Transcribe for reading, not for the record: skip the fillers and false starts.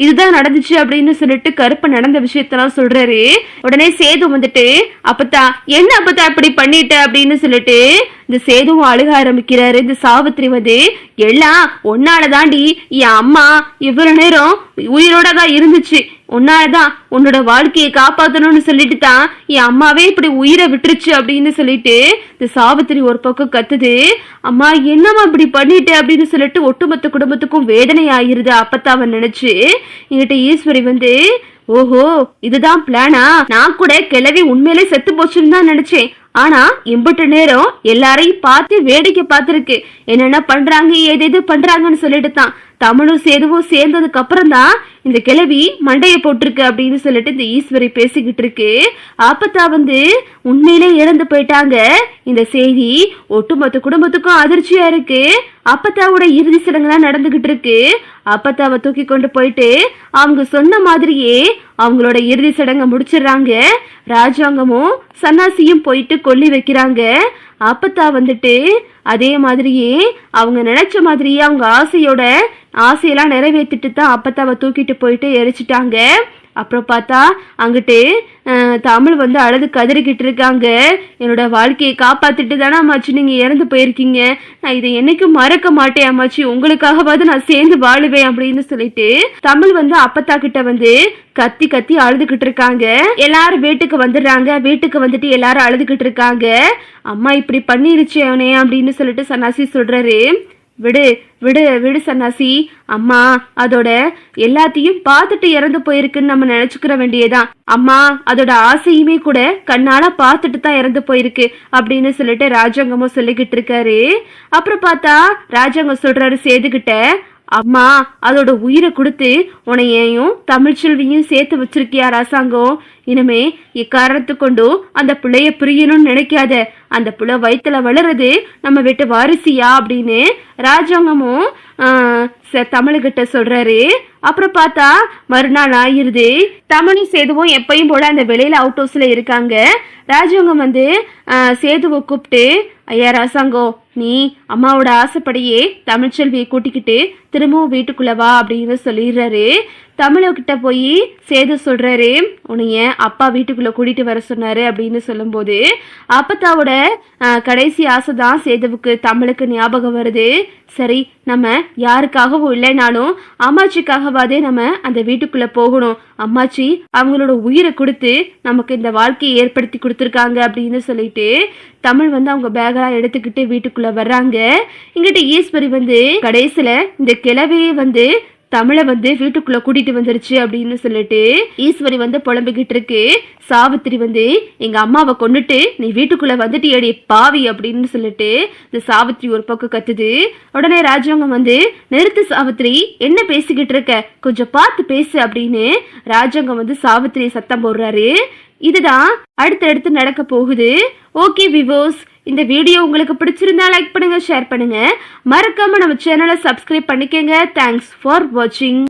இதுதான் நடந்துச்சு அப்படின்னு சொல்லிட்டு கருப்பு நடந்த விஷயத்தெல்லாம் சொல்றாரு. உடனே சேது வந்துட்டு அப்பத்தா என்ன அப்பத்தா இப்படி பண்ணிட்ட அப்படின்னு சொல்லிட்டு இந்த சேதுவும் அழுக ஆரம்பிக்கிறாரு. இந்த சாவித்திரி வந்து எல்லாம் ஒன்னாலதாண்டி என் அம்மா இவ்வளவு நேரம் உயிரோட தான் இருந்துச்சு, உன்னாலதான் உன்னோட வாழ்க்கையை காப்பாத்தணும்னு சொல்லிட்டு தான் என் அம்மாவே இப்படி உயிரை விட்டுருச்சு அப்படின்னு சொல்லிட்டு இந்த சாவித்திரி ஒரு பக்கம் கத்துது. அம்மா என்னம்மா இப்படி பண்ணிட்டு அப்படின்னு சொல்லிட்டு ஒட்டுமொத்த குடும்பத்துக்கும் வேதனை ஆயிருது அப்பத்தாவ நினைச்சு. என்கிட்ட ஈஸ்வரி வந்து ஓஹோ இதுதான் பிளானா, நான் கூட கிளவி உண்மையிலே செத்து போச்சுன்னு தான் நினைச்சேன். ஆனா இம்புட்டு நேரம் எல்லாரையும் பார்த்து வேடிக்கை பார்த்துருக்கு, என்னென்ன பண்றாங்க ஏதேது பண்றாங்கன்னு சொல்லிட்டு தான் தமிழும் சேதுவும் சேர்ந்ததுக்கு அப்புறம் தான் இந்த கிழவி மண்டைய போட்டிருக்கு அப்படின்னு சொல்லிட்டு இந்த ஈஸ்வரி பேசிக்கிட்டு இருக்கு. அப்பத்தா வந்து உண்மையிலே இறந்து போயிட்டாங்க. இந்த செய்தி ஒட்டுமொத்த குடும்பத்துக்கும் அதிர்ச்சியா இருக்கு. அப்பத்தாவோட இறுதி சடங்குலாம் நடந்துகிட்டு இருக்கு. அப்பத்தாவை தூக்கி கொண்டு போயிட்டு அவங்க சொன்ன மாதிரியே அவங்களோட இறுதி சடங்கை முடிச்சிடுறாங்க. ராஜாங்கமும் சன்னாசியும் போயிட்டு கொல்லி வைக்கிறாங்க. அப்பத்தா வந்துட்டு அதே மாதிரியே அவங்க நினைச்ச மாதிரியே அவங்க ஆசையெல்லாம் நிறைவேற்றிட்டு தான் அப்பத்தாவை தூக்கிட்டு போயிட்டு எரிச்சிட்டாங்க. அப்புறம் பார்த்தா அங்கிட்டு தமிழ் வந்து அழுது கதறிக்கிட்டு இருக்காங்க. என்னோட வாழ்க்கையை காப்பாத்திட்டு தானே அம்மாச்சி நீங்க இறந்து போயிருக்கீங்க, நான் இதை என்னைக்கும் மறக்க மாட்டேன் அம்மாச்சி, உங்களுக்காகவாது நான் சேர்ந்து வாழுவேன் அப்படின்னு சொல்லிட்டு தமிழ் வந்து அப்பத்தா கிட்ட வந்து கத்தி கத்தி அழுதுகிட்டு இருக்காங்க. எல்லாரும் வீட்டுக்கு வந்துடுறாங்க. வீட்டுக்கு வந்துட்டு எல்லாரும் அழுதுகிட்டு இருக்காங்க. அம்மா இப்படி பண்ணிருச்சு அவனே அப்படின்னு சொல்லிட்டு சன்னாசி சொல்றாரு. விடு விடு விடு சன்னாசி, அம்மா அதோட எல்லாத்தையும் பார்த்துட்டு இறந்து போயிருக்குன்னு நம்ம நினைச்சுக்கிற வேண்டியதான். அம்மா அதோட ஆசையுமே கூட கண்ணால பார்த்துட்டு தான் இறந்து போயிருக்கு அப்படின்னு சொல்லிட்டு ராஜாங்கமும் சொல்லிக்கிட்டு இருக்காரு. அப்புறம் பார்த்தா ராஜாங்கம் சொல்றாரு சேதுகிட்ட, அம்மா அதோட உயிரை கொடுத்து உனையையும் தமிழ்ச்செல்வியும் சேர்த்து வச்சிருக்கியா ராசாங்கம், இனிமே இக்காரணத்து கொண்டு அந்த பிள்ளைய பிரியணும்னு நினைக்காத, அந்த பிள்ளை வயிற்றுல வளருது நம்ம வீட்டு வாரிசியா அப்படின்னு ராஜாங்கமும் தமிழ்கிட்ட சொல்றாரு. அப்புறம் பார்த்தா மறுநாள் ஆயிருது. தமிழும் சேதுவும் எப்பயும் போல அந்த வெளியில அவுட் ஹவுஸ்ல இருக்காங்க. ராஜாங்கம் வந்து சேதுவை கூப்பிட்டு, ஐயா ராசாங்கம் நீ அம்மாவோட ஆசைப்படியே தமிழ்ச்செல்வியை கூட்டிக்கிட்டு திரும்பவும் வீட்டுக்குள்ள வா அப்படின்னு சொல்லிடுறாரு. தமிழ்கிட்ட போய் சேது சொல்றாரு, உன்னைய அப்பா வீட்டுக்குள்ள கூட்டிட்டு வர சொன்னாரு அப்படின்னு சொல்லும் போது அப்பத்தாவோட கடைசி ஆசை தான் சேதுவுக்கு தமிழுக்கு ஞாபகம் வருது. சரி நம்ம யாருக்காகவும் இல்லைனாலும் அம்மாச்சிக்காகவாதே நம்ம அந்த வீட்டுக்குள்ள போகணும், அம்மாச்சி அவங்களோட உயிரை கொடுத்து நமக்கு இந்த வாழ்க்கையை ஏற்படுத்தி கொடுத்துருக்காங்க அப்படின்னு சொல்லிட்டு தமிழ் வந்து அவங்க பேகெல்லாம் எடுத்துக்கிட்டு வீட்டுக்குள்ள வர்றாங்க. இங்கிட்ட ஈஸ்வரி வந்து கடைசியில இந்த கிழவையே வந்து தமிழை வந்து வீட்டுக்குள்ள கூட்டிட்டு வந்துருச்சு அப்படின்னு சொல்லிட்டு ஈஸ்வரி வந்து புலம்பிக்கிட்டு இருக்கு. சாவித்திரி வந்து எங்க அம்மாவை கொண்டுட்டு நீ வீட்டுக்குள்ள வந்துட்டு ஏடி பாவி அப்படின்னு சொல்லிட்டு இந்த சாவித்திரி ஒரு பக்கம் கத்துது. உடனே ராஜாங்கம் வந்து நிறுத்து சாவித்திரி, என்ன பேசிக்கிட்டு இருக்க, கொஞ்சம் பார்த்து பேசு அப்படின்னு ராஜாங்கம் வந்து சாவித்திரி சத்தம் போடுறாரு. இதுதான் அடுத்தடுத்து நடக்க போகுது. ஓகே விவோஸ், இந்த வீடியோ உங்களுக்கு பிடிச்சிருந்தா லைக் பண்ணுங்க, ஷேர் பண்ணுங்க, மறக்காம நம்ம சேனலை சப்ஸ்கிரைப் பண்ணிக்கங்க. தேங்க்ஸ் ஃபார் வாட்சிங்.